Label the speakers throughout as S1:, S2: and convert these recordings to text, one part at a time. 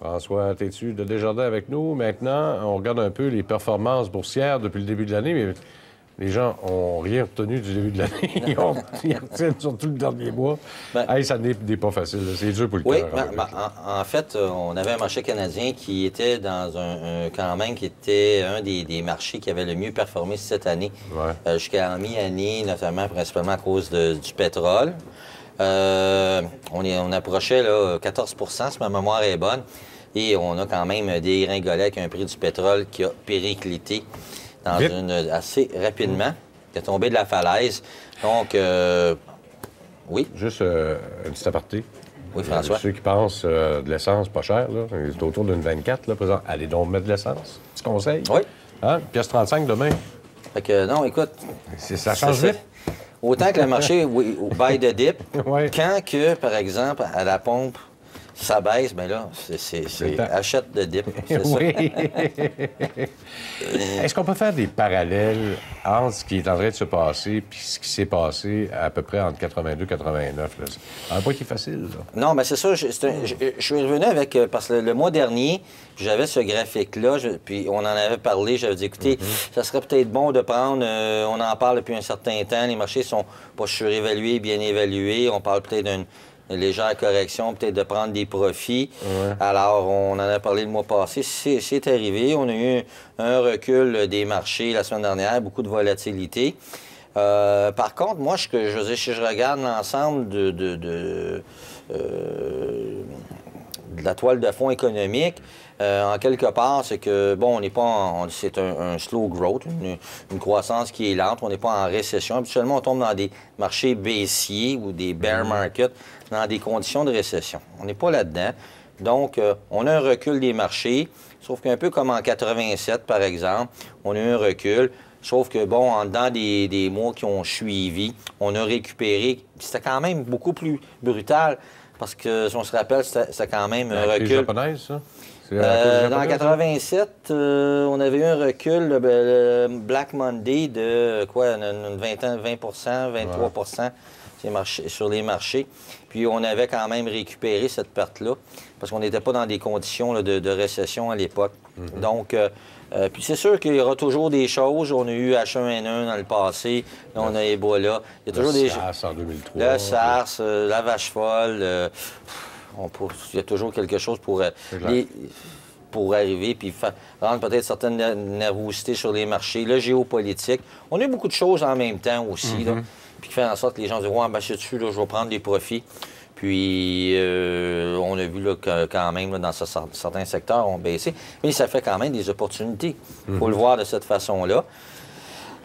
S1: François Tétu de Desjardins avec nous. Maintenant, on regarde un peu les performances boursières depuis le début de l'année, mais les gens n'ont rien retenu du début de l'année. Ils retiennent surtout le dernier mois. Ça n'est pas facile. C'est dur pour le cœur.
S2: En fait, on avait un marché canadien qui était dans quand même, qui était un des marchés qui avait le mieux performé cette année. Jusqu'à mi-année, notamment, principalement à cause du pétrole. On approchait là, 14 si ma mémoire est bonne. Et on a quand même dégringolé avec un prix du pétrole qui a périclité assez rapidement, qui est tombé de la falaise. Donc, oui.
S1: Juste un petit aparté.
S2: Oui, François.
S1: Ceux qui pensent de l'essence pas cher, là, c'est autour d'une 24, là, présent. Allez donc mettre de l'essence. Petit conseil.
S2: Oui.
S1: Hein? Pièce 35 demain.
S2: Fait que, non, écoute.
S1: Ça change vite.
S2: Autant que le marché, oui, buy the dip.
S1: Ouais.
S2: Quand que, par exemple, à la pompe, ça baisse, bien là, c'est achète de dip.
S1: Oui. Est-ce qu'on peut faire des parallèles entre ce qui est en train de se passer et ce qui s'est passé à peu près entre 82 et 89? Ça n'a pas été facile, là.
S2: Non, mais c'est ça. Je suis revenu avec... Parce que le mois dernier, j'avais ce graphique-là, puis on en avait parlé. J'avais dit, écoutez, ça serait peut-être bon de prendre... on en parle depuis un certain temps. Les marchés sont pas surévalués, bien évalués. On parle peut-être d'une légère correction, peut-être de prendre des profits. Alors, on en a parlé le mois passé. C'est arrivé. On a eu un recul des marchés la semaine dernière, beaucoup de volatilité. Par contre, moi, si je regarde l'ensemble de la toile de fond économique, en quelque part, c'est que, bon, on n'est pas c'est un slow growth, une croissance qui est lente, on n'est pas en récession. Habituellement, on tombe dans des marchés baissiers ou des bear markets, dans des conditions de récession. On n'est pas là-dedans. Donc, on a un recul des marchés, sauf qu'un peu comme en 87, par exemple, on a eu un recul. Sauf que, bon, en dedans des mois qui ont suivi, on a récupéré. C'était quand même beaucoup plus brutal, parce que, si on se rappelle, c'était quand même un recul.
S1: Les japonaises, ça?
S2: Dans 87, on avait eu un recul, le Black Monday, de quoi, 20 23 sur les marchés. Puis on avait quand même récupéré cette perte-là, parce qu'on n'était pas dans des conditions là, de récession à l'époque. Donc, puis c'est sûr qu'il y aura toujours des choses. On a eu H1N1 dans le passé, là, on a Ebola. Il y a toujours
S1: le SARS en 2003.
S2: Le SARS, la vache folle. Il y a toujours quelque chose pour arriver puis rendre peut-être certaines nervosités sur les marchés. Le géopolitique. On a eu beaucoup de choses en même temps aussi, là, puis qui fait en sorte que les gens disent « Ouais, ben, c'est dessus, là, je vais prendre des profits. » Puis, on a vu là, que, quand même, là, dans certains secteurs, ont baissé. Mais ça fait quand même des opportunités. Il faut le voir de cette façon-là.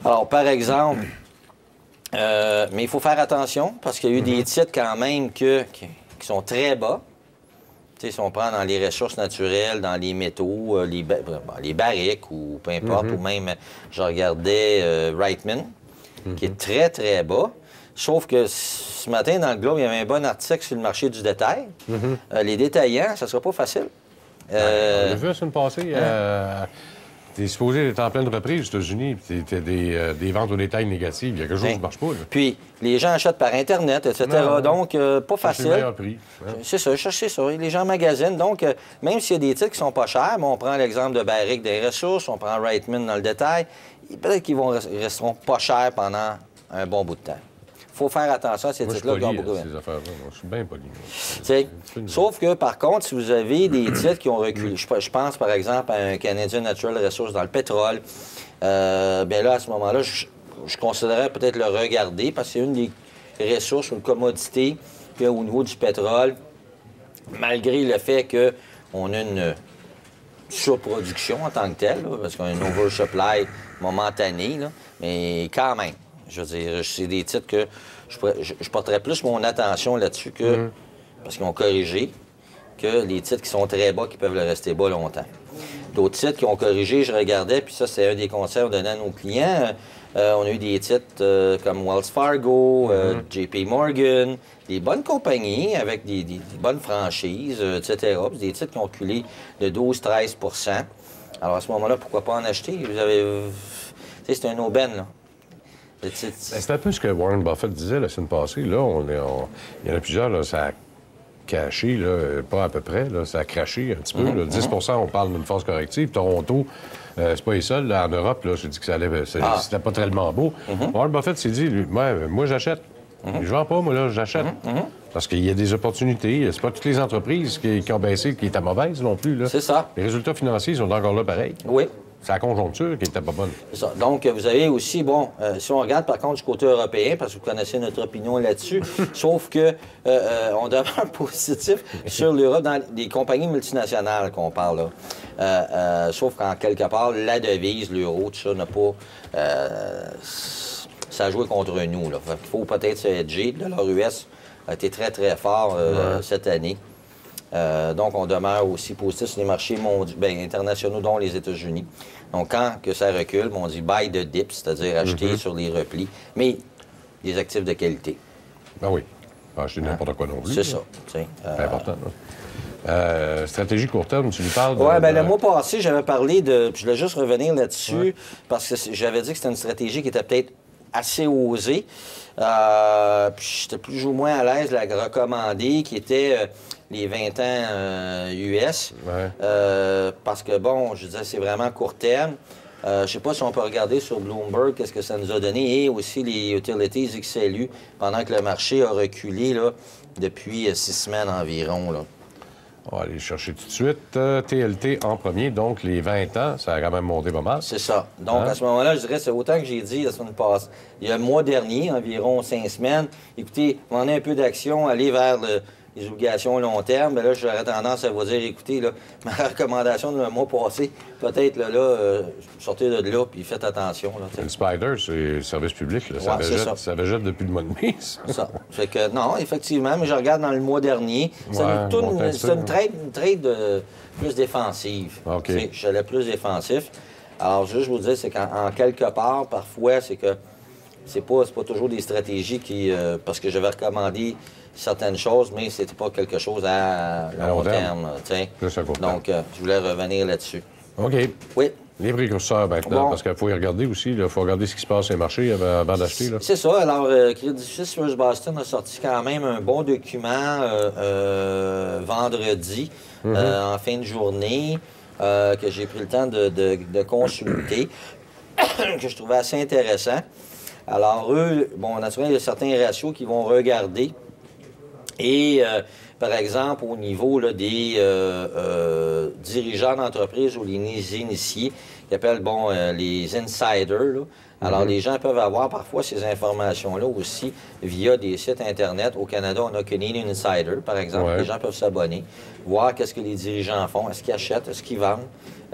S2: Alors, par exemple, mais il faut faire attention, parce qu'il y a eu des titres quand même qui sont très bas. T'sais, si on prend dans les ressources naturelles, dans les métaux, les barriques ou peu importe, ou même, je regardais Reitman, qui est très, très bas. Sauf que ce matin, dans le Globe, il y avait un bon article sur le marché du détail. Les détaillants, ça ne sera pas facile.
S1: On l'a vu la semaine passée. Tu es supposé être en pleine reprise aux États-Unis, puis tu as des ventes au détail négatives. Il y a quelque chose qui ne marche pas. Là.
S2: Puis, les gens achètent par Internet, etc. Donc, pas facile.
S1: C'est le meilleur prix.
S2: C'est ça, cherchez ça. Les gens magasinent. Donc, même s'il y a des titres qui sont pas chers, on prend l'exemple de Barrick des ressources, on prend Reitman dans le détail, peut-être qu'ils resteront pas chers pendant un bon bout de temps. Il faut faire attention à ces titres-là.
S1: Moi, je suis bien poli.
S2: Sauf que, par contre, si vous avez des titres qui ont reculé, je pense, par exemple, à un Canadian Natural Resources dans le pétrole, bien là, à ce moment-là, je considérerais peut-être le regarder, parce que c'est une des ressources, une commodité au niveau du pétrole, malgré le fait qu'on a une surproduction en tant que telle, là, parce qu'on a une oversupply momentanée, là, mais quand même. Je veux dire, c'est des titres que je porterais plus mon attention là-dessus que, parce qu'ils ont corrigé, que les titres qui sont très bas, qui peuvent le rester bas longtemps. D'autres titres qui ont corrigé, je regardais, puis ça, c'est un des conseils qu'on donnait à nos clients. On a eu des titres comme Wells Fargo, JP Morgan, des bonnes compagnies avec des bonnes franchises, etc. Puis des titres qui ont reculé de 12-13 %. Alors, à ce moment-là, pourquoi pas en acheter? Vous avez... c'est un aubaine, là.
S1: C'est un peu ce que Warren Buffett disait la semaine passée. Là, il y en a plusieurs, là, ça caché, là, pas à peu près. Là, ça a craché un petit peu. Là. 10 on parle d'une force corrective. Toronto, c'est pas les seuls. Là, en Europe, là, j'ai dit que ça allait, c'était pas tellement beau. Warren Buffett s'est dit, lui, moi j'achète. Je vends pas, moi, là, j'achète. Parce qu'il y a des opportunités. C'est pas toutes les entreprises qui ont baissé qui étaient mauvaises non plus.
S2: C'est ça.
S1: Les résultats financiers sont encore là pareil.
S2: Oui.
S1: C'est la conjoncture qui n'était pas bonne.
S2: C'est ça. Donc, vous avez aussi, bon, si on regarde par contre du côté européen, parce que vous connaissez notre opinion là-dessus, sauf que on demeure positif sur l'Europe dans les compagnies multinationales qu'on parle là. Sauf qu'en quelque part, la devise, l'euro, tout ça n'a pas... ça a joué contre nous. Il faut peut-être se hedger. Le dollar US a été très, très fort cette année. Donc, on demeure aussi positif sur les marchés internationaux, dont les États-Unis. Donc, quand que ça recule, on dit « buy the dip », c'est-à-dire acheter sur les replis, mais des actifs de qualité.
S1: Ben oui. Pas acheter n'importe quoi non plus.
S2: C'est ça.
S1: C'est important. Stratégie court terme, tu lui parles de...
S2: Oui, bien, le mois passé, j'avais parlé de... Puis je voulais juste revenir là-dessus, parce que j'avais dit que c'était une stratégie qui était peut-être assez osée. Puis j'étais plus ou moins à l'aise de la recommander, qui était les 20 ans US. Parce que, bon, je disais, c'est vraiment court terme. Je ne sais pas si on peut regarder sur Bloomberg qu'est-ce que ça nous a donné, et aussi les utilities XLU, pendant que le marché a reculé là, depuis 6 semaines environ. Là.
S1: On va aller chercher tout de suite. TLT en premier, donc les 20 ans, ça a quand même monté pas mal.
S2: C'est ça. Donc, à ce moment-là, je dirais, c'est autant que j'ai dit la semaine passée. Il y a le mois dernier, environ 5 semaines, écoutez, on a un peu d'action, aller vers les obligations long terme. Mais là, j'aurais tendance à vous dire, écoutez, là, ma recommandation de le mois passé, peut-être sortez de là, puis faites attention. Là,
S1: le Spider, c'est le service public. Là. Ça végète depuis le mois de mai.
S2: Ça. Fait que, non, effectivement, mais je regarde dans le mois dernier. C'est une trade plus défensive.
S1: Okay.
S2: Je suis plus défensif. Alors, juste, je vous dis, c'est qu'en quelque part, parfois, c'est que c'est pas toujours des stratégies qui... parce que j'avais recommandé certaines choses, mais c'était pas quelque chose à long terme. Donc, je voulais revenir là-dessus.
S1: OK.
S2: Oui.
S1: Les précurseurs maintenant, parce qu'il faut y regarder aussi. Il faut regarder ce qui se passe sur les marchés avant d'acheter.
S2: C'est ça. Alors, Crédit Suisse First Boston a sorti quand même un bon document vendredi, en fin de journée, que j'ai pris le temps de consulter, que je trouvais assez intéressant. Alors, eux, bon, naturellement, il y a certains ratios qu'ils vont regarder. Et, par exemple, au niveau là, des dirigeants d'entreprise ou les initiés, qu'ils appellent, bon, les insiders, là. Alors, les gens peuvent avoir parfois ces informations-là aussi via des sites Internet. Au Canada, on a Canadian Insider, par exemple. Les gens peuvent s'abonner, voir qu'est-ce que les dirigeants font, est-ce qu'ils achètent, est-ce qu'ils vendent,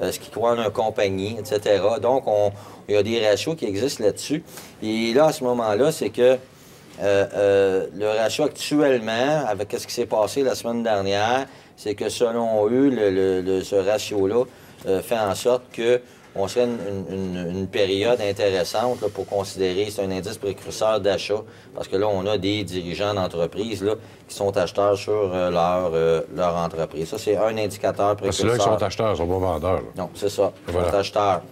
S2: est-ce qu'ils croient en une compagnie, etc. Donc, il y a des ratios qui existent là-dessus. Et là, à ce moment-là, c'est que le ratio actuellement, avec ce qui s'est passé la semaine dernière, c'est que selon eux, ce ratio-là fait en sorte qu'on serait une période intéressante là, pour considérer, c'est un indice précurseur d'achat, parce que là, on a des dirigeants d'entreprise là, qui sont acheteurs sur leur entreprise. Ça, c'est un indicateur précurseur.
S1: Parce que là, ils sont acheteurs, ils sont pas vendeurs. Là.
S2: Non, c'est ça. Ils sont acheteurs.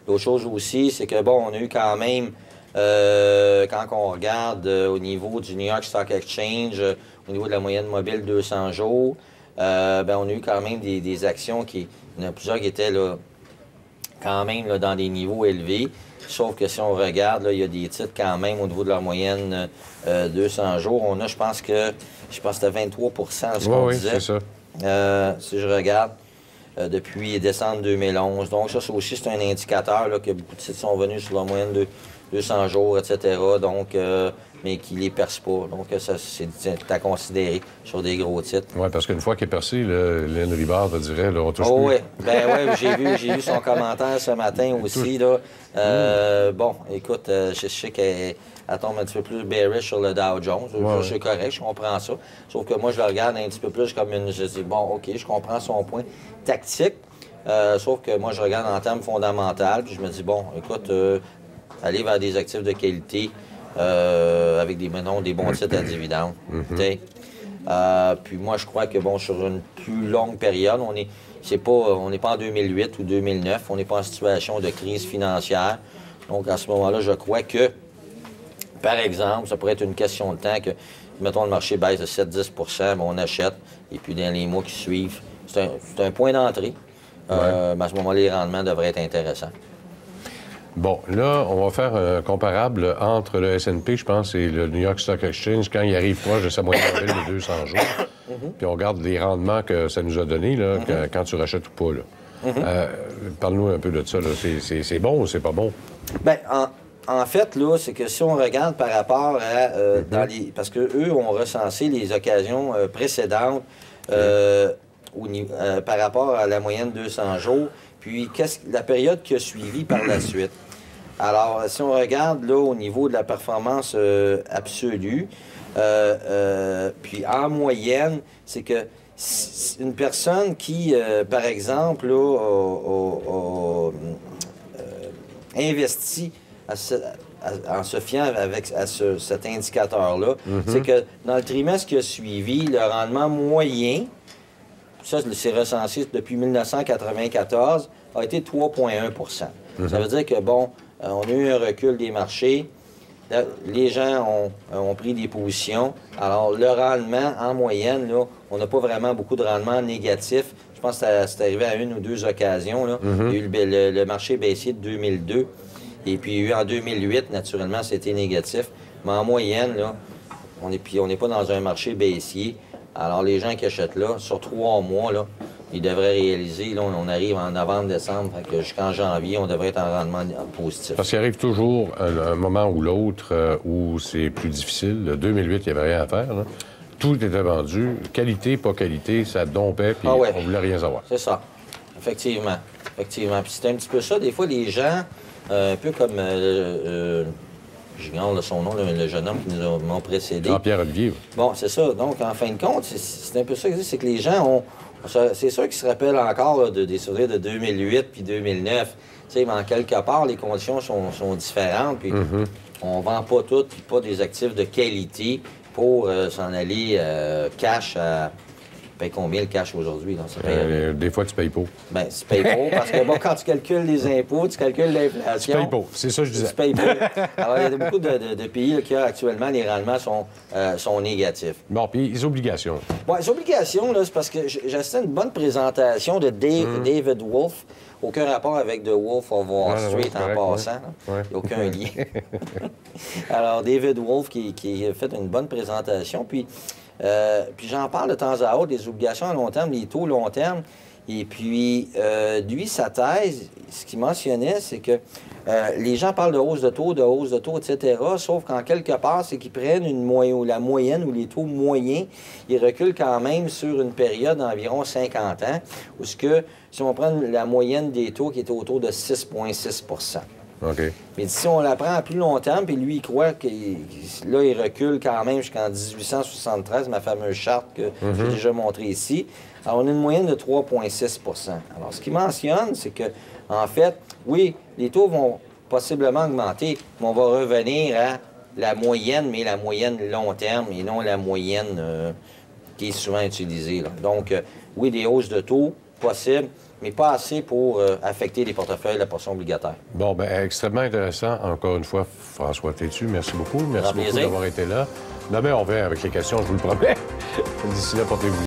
S2: L'autre chose aussi, c'est que, bon, on a eu quand même... quand on regarde au niveau du New York Stock Exchange, au niveau de la moyenne mobile 200 jours, on a eu quand même des actions il y en a plusieurs qui étaient là, quand même là, dans des niveaux élevés. Sauf que si on regarde, là, il y a des titres quand même au niveau de leur moyenne 200 jours. On a, je pense que c'était 23 ce qu'on disait.
S1: Oui, c'est ça.
S2: Si je regarde, depuis décembre 2011. Donc ça aussi, c'est un indicateur là, que beaucoup de titres sont venus sur leur moyenne de 200 jours, etc. Donc, mais qui ne les perce pas. Donc, ça, c'est à considérer sur des gros titres.
S1: Oui, parce qu'une fois qu'il est percé, Lynn Ribard te dirait, là, on touche plus.
S2: Oui, j'ai vu son commentaire ce matin aussi. Là. Bon, écoute, je sais qu'elle tombe un petit peu plus bearish sur le Dow Jones. C'est correct, je comprends ça. Sauf que moi, je le regarde un petit peu plus comme je dis, bon, OK, je comprends son point tactique. Sauf que moi, je regarde en termes fondamentaux. Puis je me dis, bon, écoute... aller vers des actifs de qualité avec des bons titres à dividendes. Puis moi, je crois que, bon, sur une plus longue période, on n'est pas en 2008 ou 2009, on n'est pas en situation de crise financière. Donc, à ce moment-là, je crois que, par exemple, ça pourrait être une question de temps que mettons, le marché baisse de 7-10 bien, on achète, et puis dans les mois qui suivent, c'est un point d'entrée. Mais à ce moment-là, les rendements devraient être intéressants.
S1: Bon, là, on va faire un comparable entre le S&P, je pense, et le New York Stock Exchange quand il arrive proche de sa moyenne mobile de 200 jours. Puis on regarde les rendements que ça nous a donnés là, quand tu rachètes ou pas. Là. Parle-nous un peu de ça. C'est bon ou c'est pas bon?
S2: Bien, en fait, là, c'est que si on regarde par rapport à... parce qu'eux ont recensé les occasions précédentes par rapport à la moyenne 200 jours, puis la période qui a suivi par la suite. Alors, si on regarde là au niveau de la performance absolue, puis en moyenne, c'est que une personne qui, par exemple, là, a investi en se fiant à cet indicateur-là, c'est que dans le trimestre qui a suivi, le rendement moyen, ça c'est recensé depuis 1994, a été 3,1 Ça veut dire que, bon, on a eu un recul des marchés, les gens ont pris des positions. Alors, le rendement, en moyenne, là, on n'a pas vraiment beaucoup de rendement négatif. Je pense que c'est arrivé à une ou deux occasions. Là. Il y a eu le marché baissier de 2002. Et puis, il y a eu en 2008, naturellement, c'était négatif. Mais en moyenne, là, on n'est pas dans un marché baissier. Alors, les gens qui achètent là, sur 3 mois, là, ils devraient réaliser, là, on arrive en novembre, décembre, jusqu'en janvier, on devrait être en rendement positif.
S1: Parce qu'il arrive toujours un moment ou l'autre où c'est plus difficile. 2008, il n'y avait rien à faire. Là. Tout était vendu. Qualité, pas qualité, ça dompait, puis on voulait rien savoir.
S2: C'est ça. Effectivement. Puis c'est un petit peu ça. Des fois, les gens, un peu comme... j'ignore son nom, le jeune homme qui nous m'a précédé.
S1: Jean-Pierre Olivier.
S2: Bon, c'est ça. Donc, en fin de compte, c'est un peu ça que c'est que les gens ont... C'est sûr qu'ils se rappellent encore là, des souvenirs de 2008 puis 2009. Mais en quelque part, les conditions sont différentes. Puis on vend pas tout, puis pas des actifs de qualité pour s'en aller cash à... Tu payes combien le cash aujourd'hui?
S1: Des fois, tu payes pas.
S2: Bien, tu payes pas, parce que bon, quand tu calcules les impôts, tu calcules l'inflation.
S1: Tu payes pas, c'est ça que je disais.
S2: Tu payes pas. Alors, il y a beaucoup de pays là, qui, actuellement, les rendements sont négatifs.
S1: Bon, puis les obligations.
S2: Bon, les obligations, là, c'est parce que j'assistais à une bonne présentation de David Wolf. Aucun rapport avec The Wolf of Wall Street en passant. Il n'y a aucun lien. Alors, David Wolf qui a fait une bonne présentation. Puis j'en parle de temps à autre, des obligations à long terme, les taux long terme. Et puis, lui, sa thèse, ce qu'il mentionnait, c'est que les gens parlent de hausse de taux, etc., sauf qu'en quelque part, c'est qu'ils prennent la moyenne ou les taux moyens, ils reculent quand même sur une période d'environ 50 ans, où si on prend la moyenne des taux qui est autour de 6,6
S1: OK.
S2: Mais si on la prend à plus long terme, puis lui, il croit que là, il recule quand même jusqu'en 1873, ma fameuse charte que j'ai déjà montrée ici. Alors, on a une moyenne de 3,6 Alors, ce qu'il mentionne, c'est que, en fait, oui, les taux vont possiblement augmenter, mais on va revenir à la moyenne, mais la moyenne long terme et non la moyenne qui est souvent utilisée. Là. Donc, oui, des hausses de taux possibles, mais pas assez pour affecter les portefeuilles de la portion obligataire.
S1: Bon, bien, extrêmement intéressant. Encore une fois, François Tétu, merci beaucoup. Merci beaucoup d'avoir été là. Demain, on revient avec les questions, je vous le promets. D'ici là, portez-vous.